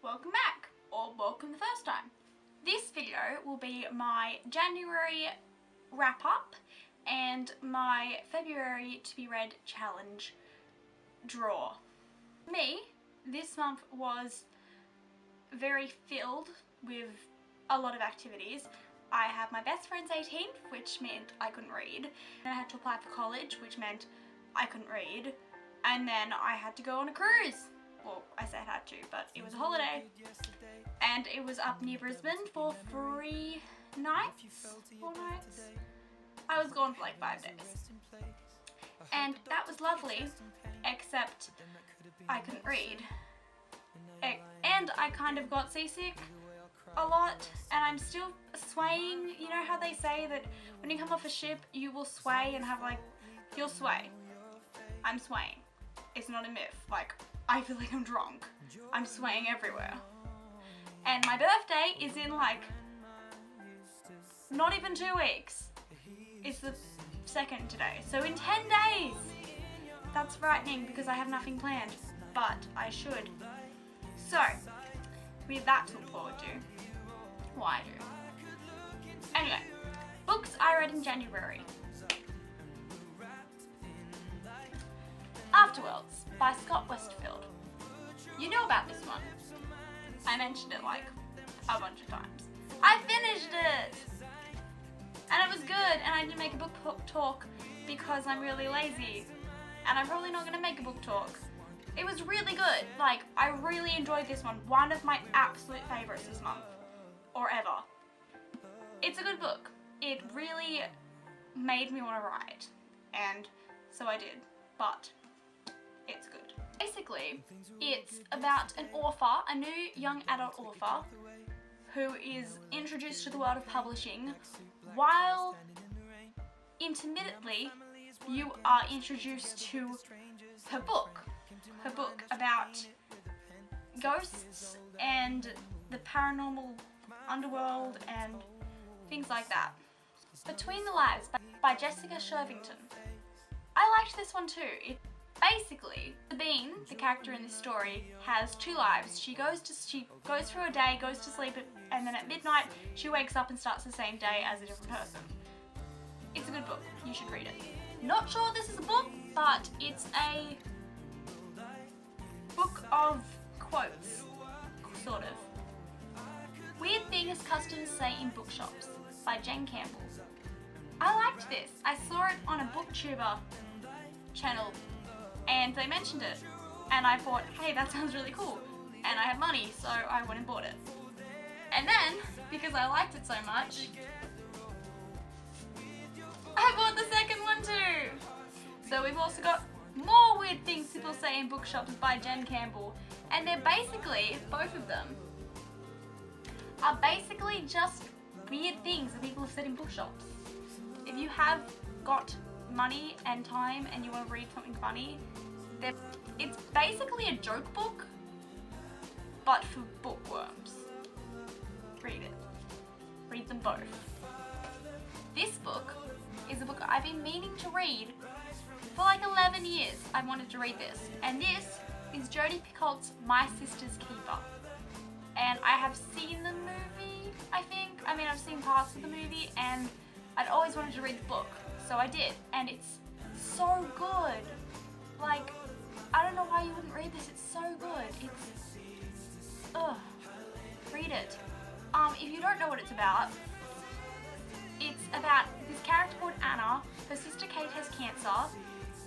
welcome back, or welcome the first time. This video will be my January wrap up and my February to be read challenge draw. For me, this month was very filled with a lot of activities. I had my best friend's 18th, which meant I couldn't read. And I had to apply for college, which meant I couldn't read. And then I had to go on a cruise. Well, I said had to, but it was a holiday. And it was up near Brisbane for 3 nights, 4 nights. I was gone for like 5 days. And that was lovely, except I couldn't read. And I kind of got seasick a lot, and I'm still swaying. You know how they say that when you come off a ship, you will sway and have like, you'll sway. I'm swaying. It's not a myth. Like, I feel like I'm drunk. I'm swaying everywhere. And my birthday is in like, not even 2 weeks. It's the 2nd today. So in 10 days. That's frightening because I have nothing planned, but I should. So, we have that to look forward to. Well, I do. Anyway, books I read in January. Afterworlds by Westerfeld. You know about this one. I mentioned it like a bunch of times. I finished it! And it was good, and I didn't make a book talk because I'm really lazy. And I'm probably not going to make a book talk. It was really good. Like, I really enjoyed this one. One of my absolute favourites this month. Or ever. It's a good book. It really made me want to write. And so I did. But it's good. Basically, it's about an author, a new young adult author, who is introduced to the world of publishing, while intermittently you are introduced to her book. Her book about ghosts and the paranormal underworld and things like that. Between the Lives by Jessica Shirvington. I liked this one too. Basically, Sabine, the character in this story, has 2 lives. She goes through a day, goes to sleep, and then at midnight she wakes up and starts the same day as a different person. It's a good book. You should read it. Not sure this is a book, but it's a book of quotes, sort of. Weird Things Customers Say in Bookshops by Jen Campbell. I liked this. I saw it on a booktuber channel and they mentioned it, and I thought, hey, that sounds really cool, and I have money, so I went and bought it. And then, because I liked it so much, I bought the second one too! So we've also got more Weird Things People Say in Bookshops by Jen Campbell, and they're basically, both of them, are basically just weird things that people have said in bookshops. If you have got money and time and you want to read something funny, it's basically a joke book, but for bookworms. Read it. Read them both. This book is a book I've been meaning to read for like 11 years. I've wanted to read this. And this is Jodi Picult's My Sister's Keeper. And I have seen the movie, I think. I mean, I've seen parts of the movie, and I'd always wanted to read the book. So I did, and it's so good. Like, I don't know why you wouldn't read this. It's so good. Ugh. Read it. If you don't know what it's about this character called Anna. Her sister Kate has cancer,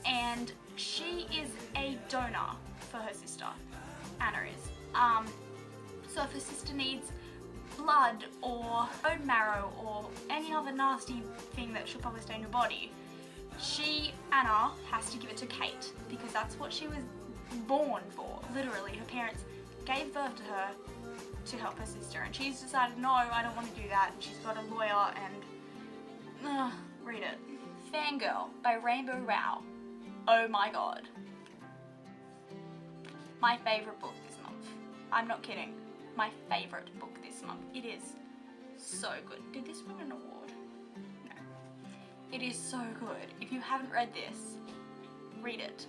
and she is a donor for her sister. Anna is. So if her sister needs blood or bone marrow or any other nasty thing that should probably stay in your body, Anna, has to give it to Kate because that's what she was born for. Literally, her parents gave birth to her to help her sister, and she's decided, no, I don't want to do that, and she's got a lawyer, and read it. Fangirl by Rowell. Oh my god. My favourite book this month. I'm not kidding. My favourite book this month. It is so good. Did this win an award? No. It is so good. If you haven't read this, read it.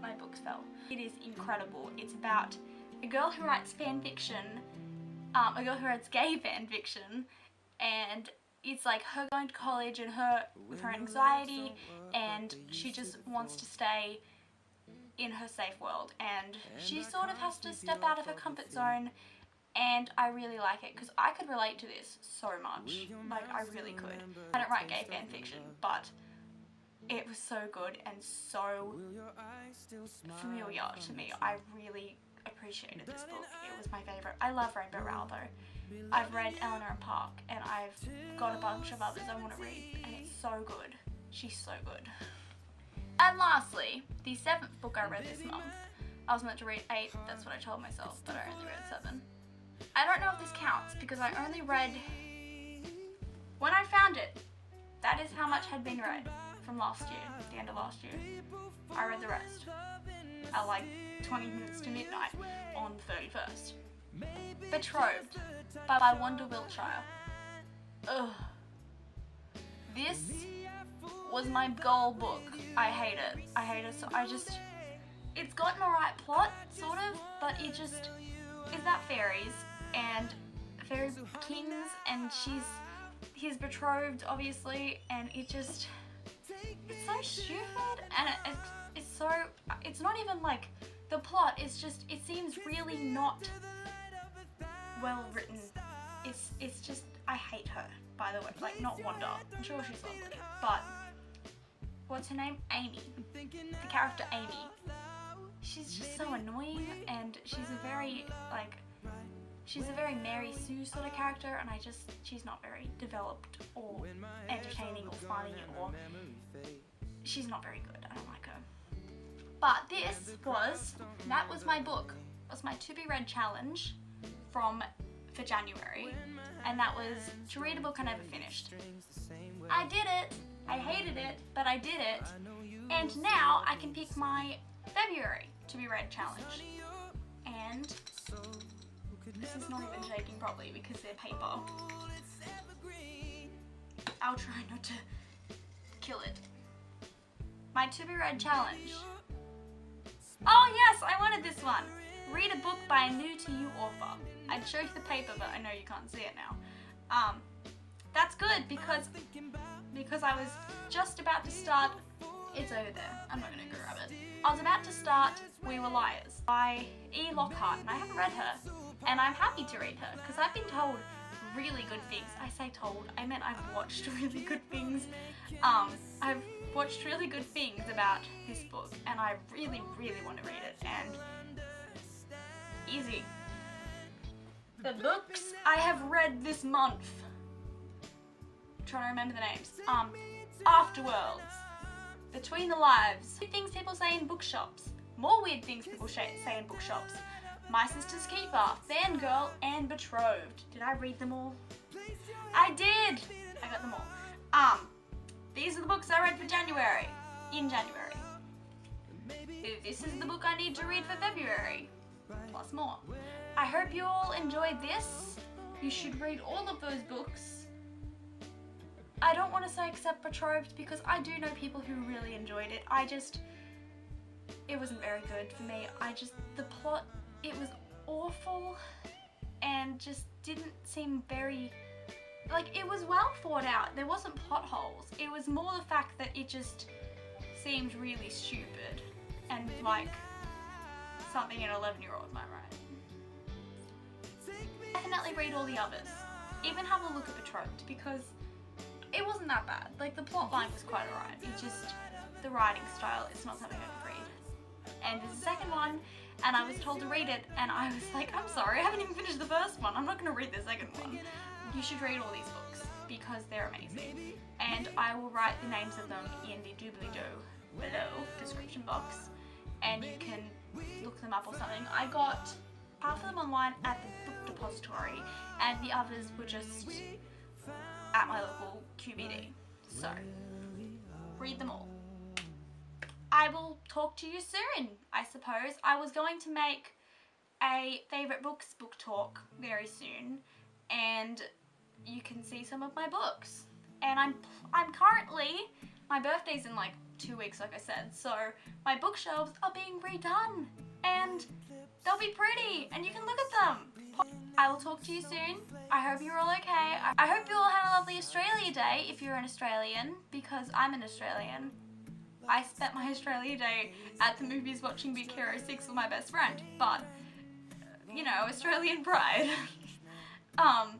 My books fell. It is incredible. It's about a girl who writes fan fiction, a girl who writes gay fan fiction, and it's like her going to college and her with her anxiety, and she just wants to stay in her safe world, and she sort of has to step out of her comfort zone, and I really like it because I could relate to this so much. Like, I really could. I don't write gay fan fiction, but it was so good and so familiar to me. I really appreciated this book. It was my favourite. I love Rainbow Rowell though. I've read Eleanor and Park, and I've got a bunch of others I want to read, and it's so good. She's so good. And lastly, the 7th book I read this month. I was meant to read 8, that's what I told myself, but I only read 7. I don't know if this counts because I only read, when I found it, that is how much had been read from last year, the end of last year. I read the rest at like 20 minutes to midnight on the 31st. Betrothed by Wanda, Wiltshire. Ugh. This was my goal book. I hate it. I hate it. So it's got an alright plot, sort of, but it just is about fairies and fairy kings, and she's his betrothed, obviously, and it's so stupid, and it's not even like the plot. It's just, it seems really not well written. It's just, I hate her, by the way. Like, not Wanda. I'm sure she's lovely, but what's her name? Amy. The character Amy. She's just so annoying, and she's a very Mary Sue sort of character, and she's not very developed or entertaining or funny, or she's not very good. I don't like her. But that was my book. It was my to be read challenge for January, and that was to read a book I never finished. I did it. I hated it, but I did it. And now I can pick my February to be read challenge. And this is not even shaking properly because they're paper. I'll try not to kill it. My to be read challenge. Oh yes, I wanted this one. Read a book by a new to you author. I'd show you the paper, but I know you can't see it now. That's good because I was just about to start. It's over there. I'm not gonna grab it. I was about to start We Were Liars by E. Lockhart, and I haven't read her, and I'm happy to read her because I've been told really good things. I say told, I meant I've watched really good things. I've watched really good things about this book, and I really, really want to read it. And easy. The books I have read this month. I'm trying to remember the names. Afterworlds. Between the Lives. Weird things people say in bookshops. More weird things people say in bookshops. My Sister's Keeper, Fangirl, and Betrothed. Did I read them all? I did! I got them all. These are the books I read for January. In January. This is the book I need to read for February. Plus more. I hope you all enjoyed this. You should read all of those books. I don't want to say except Betrothed because I do know people who really enjoyed it. It wasn't very good for me. The plot, it was awful and just didn't seem very, it was well thought out. There wasn't plot holes. It was more the fact that it just seemed really stupid and like something an 11-year-old might write. Definitely read all the others. Even have a look at Betrothed because it wasn't that bad. Like, the plot line was quite alright. It's just the writing style, it's not something I could read. And there's a second one, and I was told to read it, and I was like, I'm sorry, I haven't even finished the first one. I'm not going to read the second one. You should read all these books because they're amazing. And I will write the names of them in the doobly-doo below description box, and you can look them up or something. I got half of them online at the book depository, and the others were just at my local QBD. So, read them all. I will talk to you soon, I suppose. I was going to make a favourite books book talk very soon, and you can see some of my books. And I'm currently, my birthday's in like 2 weeks, like I said, so my bookshelves are being redone, and They'll be pretty and you can look at them. I will talk to you soon. I hope you're all okay. I hope you all had a lovely Australia Day if you're an Australian, because I'm an Australian. I spent my Australia Day at the movies watching Big Hero 6 with my best friend, but, you know, Australian pride. I'll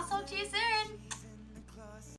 talk to you soon.